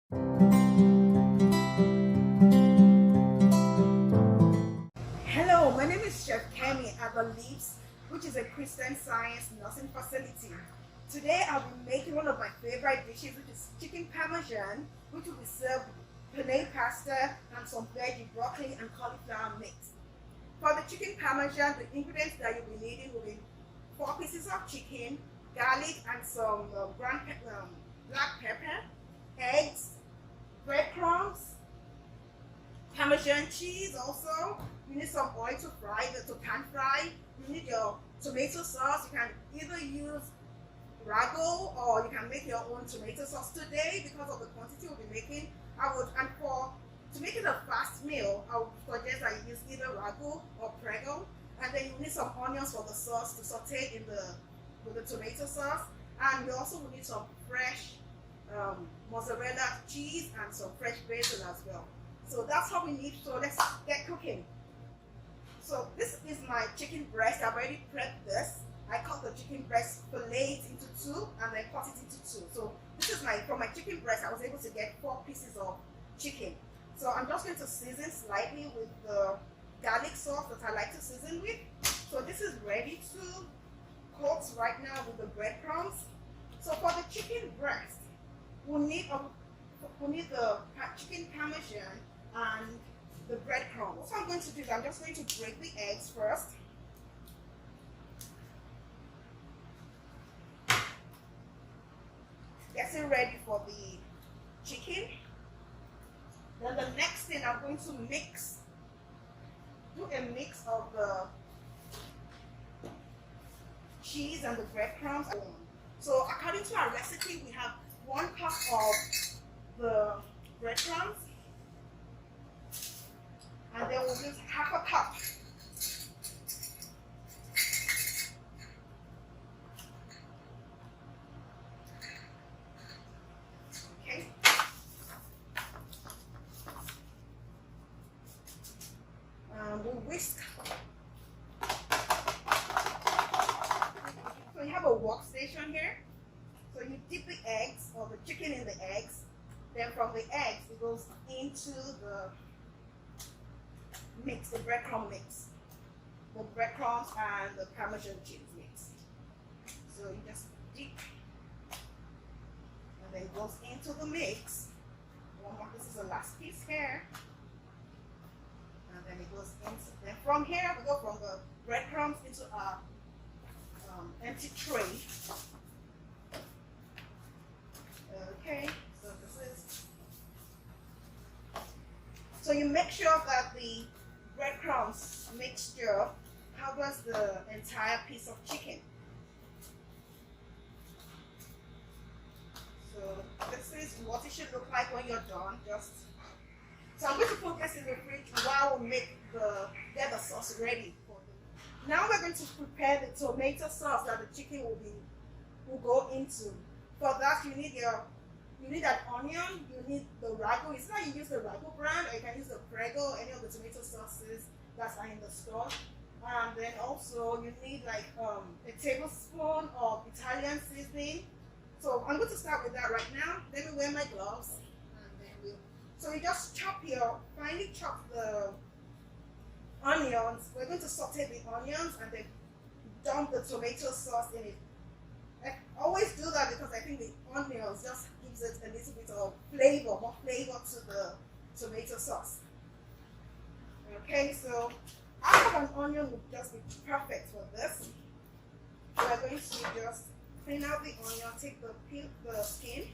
Hello, my name is Chef Kemi at the Leaves, which is a Christian Science nursing facility. Today I'll be making one of my favorite dishes, which is chicken parmesan, which will be served with penne pasta and some veggie, broccoli and cauliflower mix. For the chicken parmesan, the ingredients that you'll be needing will be 4 pieces of chicken, garlic and some black pepper, eggs, breadcrumbs, Parmesan cheese also. You need some oil to pan fry. You need your tomato sauce. You can either use ragu or you can make your own tomato sauce. Today, because of the quantity we'll be making, to make it a fast meal, I would suggest that you use either ragu or prego. And then you need some onions for the sauce to saute with the tomato sauce. And you also will need some fresh mozzarella cheese and some fresh basil as well. So that's how we need. So let's get cooking. So this is my chicken breast. I've already prepped this. I cut the chicken breast, fillet it into 2, and then cut it into 2. So this is from my chicken breast, I was able to get 4 pieces of chicken. So I'm just going to season slightly with the garlic sauce that I like to season with. So this is ready to coat right now with the breadcrumbs. So for the chicken breast, we'll need the chicken parmesan and the breadcrumbs. What I'm going to do is I'm just going to break the eggs first. Get it ready for the chicken. Then the next thing I'm going to do a mix of the cheese and the breadcrumbs. So according to our recipe, we have 1 cup of the breadcrumbs, and then we'll use half a cup. Okay. We'll whisk. So you have a workstation here. So you dip the eggs or the chicken in the eggs. Then from the eggs, it goes into the mix, the breadcrumb mix. The breadcrumbs and the Parmesan cheese mix. So you just dip, and then it goes into the mix. This is the last piece here. And then it goes into, then from here, we go from the breadcrumbs into our empty tray. Okay, so this is. So you make sure that the breadcrumbs mixture covers the entire piece of chicken. So this is what it should look like when you're done. So I'm going to put this in the fridge while we get the sauce ready for them. Now we're going to prepare the tomato sauce that the chicken will go into. For that, you need an onion, you need the ragu. It's not you use the ragu brand, or you can use the prego, any of the tomato sauces that are in the store. And then also you need a tablespoon of Italian seasoning. So I'm going to start with that right now. Let me wear my gloves. And then so you just finely chop the onions. We're going to saute the onions and then dump the tomato sauce in it. I always do that because I think the onions just gives it a little bit of flavor, more flavor to the tomato sauce. Okay, so half of an onion would just be perfect for this. We're going to just clean out the onion, take the skin.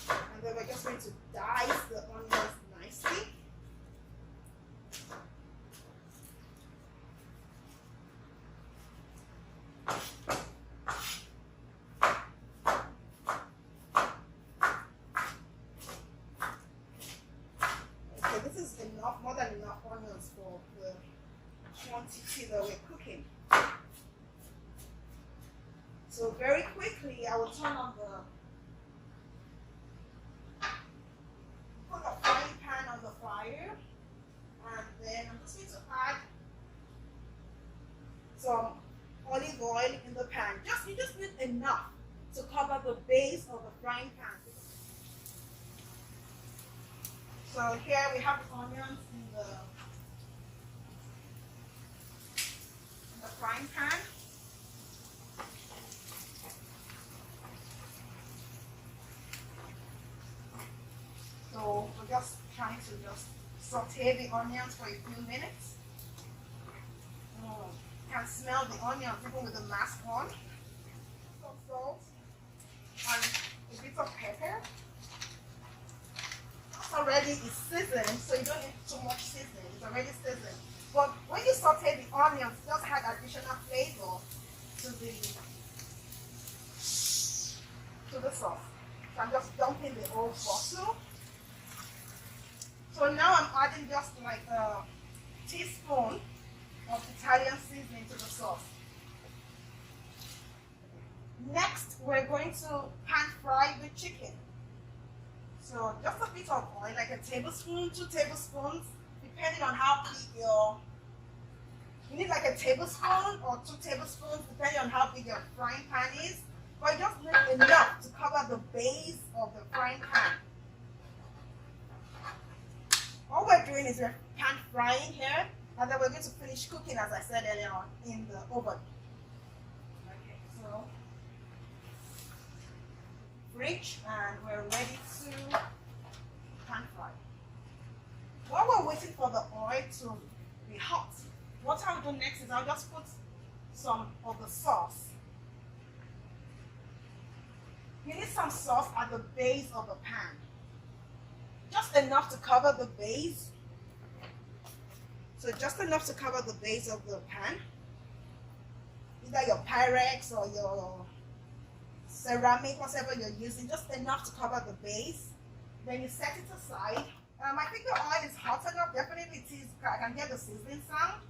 And then we're just going to dice the onions nicely. Okay, this is enough, more than enough onions for the quantity that we're cooking. So very quickly, I will turn on put a frying pan on the fire, and then I'm just going to add some olive oil in the pan. You just need enough to cover the base of the frying pan. So here we have the onions in the frying pan. So we're just trying to just saute the onions for a few minutes. You can smell the onions even with the mask on. Some salt and a bit of pepper. Already is seasoned, so you don't need too much seasoning. It's already seasoned. But when you saute the onions, it just add additional flavor to the sauce. So I'm just dumping the whole bottle. So now I'm adding just like a teaspoon of Italian seasoning to the sauce. Next, we're going to pan fry the chicken. So just a bit of oil, like a tablespoon, 2 tablespoons, depending on how big you need like a tablespoon or 2 tablespoons, depending on how big your frying pan is. But you just need enough to cover the base of the frying pan. All we're doing is we're pan frying here, and then we're going to finish cooking, as I said earlier on, in the oven. Okay, so fridge, and we're ready to pan fry. While we're waiting for the oil to be hot, what I'll do next is I'll just put some of the sauce. You need some sauce at the base of the pan. Just enough to cover the base. So just enough to cover the base of the pan. Either your Pyrex or your ceramic, whatever you're using, just enough to cover the base. Then you set it aside. I think the oil is hot enough. Definitely it is. I can hear the sizzling sound.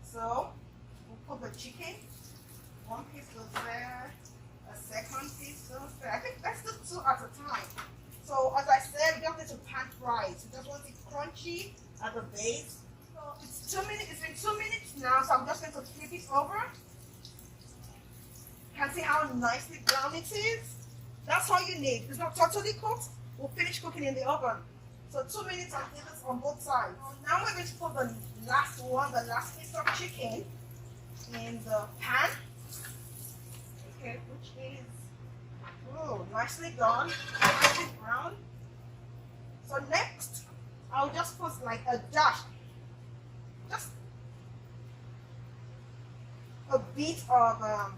So we'll put the chicken. One piece goes there. A second piece goes there. I think let's do 2 at a time. So as I said, we just need to pan fry it. We just want it crunchy at the base. So it's 2 minutes. It's been 2 minutes now. So I'm just going to flip it over. You can see how nicely brown it is. That's all you need. It's not totally cooked. We'll finish cooking in the oven. So 2 minutes until it's on both sides. Now we're going to put the last piece of chicken in the pan. Okay, which is nicely done, nicely brown. So next, I'll just put like a dash, just a bit of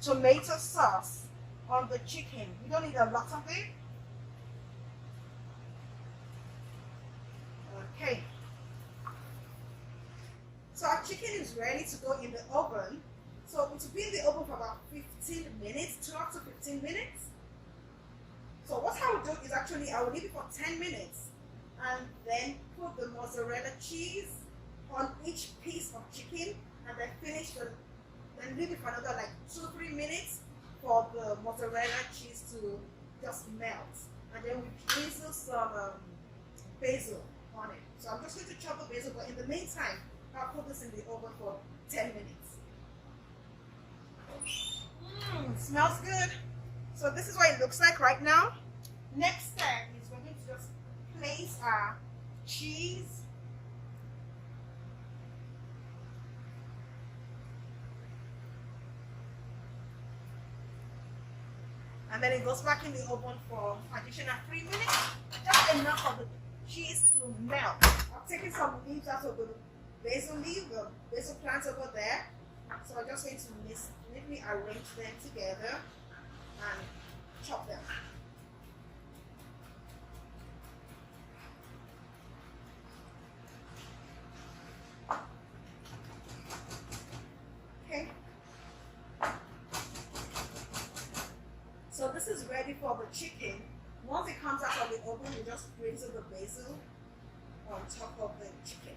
tomato sauce on the chicken. You don't need a lot of it. Okay. So our chicken is ready to go in the oven. So it will be in the oven for about 15 minutes, 12 to 15 minutes. So what I will do is actually I will leave it for 10 minutes and then put the mozzarella cheese on each piece of chicken and then then leave it for another like 2-3 minutes for the mozzarella cheese to just melt. And then we drizzle some basil on it. So I'm just going to chop the basil, but in the meantime, I'll put this in the oven for 10 minutes. Smells good. So this is what it looks like right now. Next step is we're going to just place our cheese. And then it goes back in the oven for additional 3 minutes. Just enough of the cheese to melt. I've taken some leaves out of the basil leaf, the basil plants over there. So I'm just going to neatly arrange them together and chop them. Okay. So this is ready for the chicken. Once it comes out of the oven, you just drizzle the basil on top of the chicken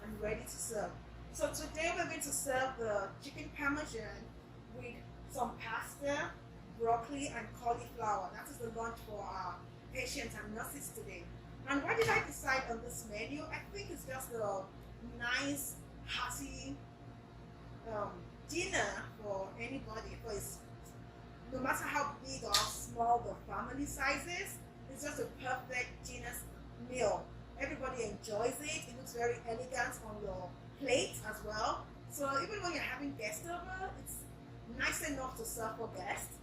and ready to serve. So today we're going to serve the chicken parmesan with some pasta, broccoli, and cauliflower. That is the lunch for our patients and nurses today. And why did I decide on this menu? I think it's just a nice, hearty dinner for anybody, no big or small, the family sizes. It's just a perfect dinner meal. Everybody enjoys it. It looks very elegant on your plate as well. So even when you're having guests over, it's nice enough to serve for guests.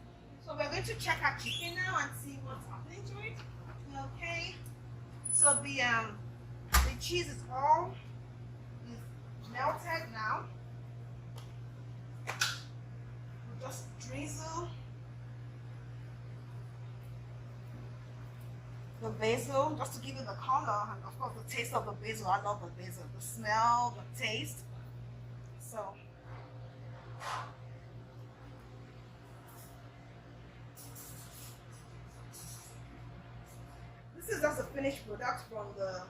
So we're going to check our chicken now and see what's happening to it. Okay. So the cheese is all melted now. We'll just drizzle the basil just to give it the color, and of course the taste of the basil. I love the basil, the smell, the taste. So this is just the finished product from the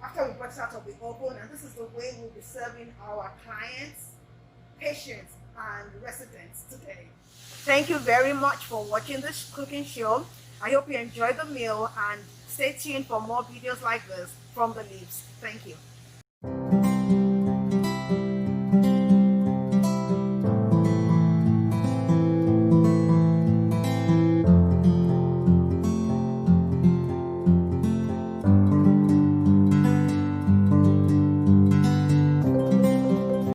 after we brought it out of the oven, and this is the way we'll be serving our clients, patients, and residents today. Thank you very much for watching this cooking show. I hope you enjoyed the meal, and stay tuned for more videos like this from the Leaves. Thank you.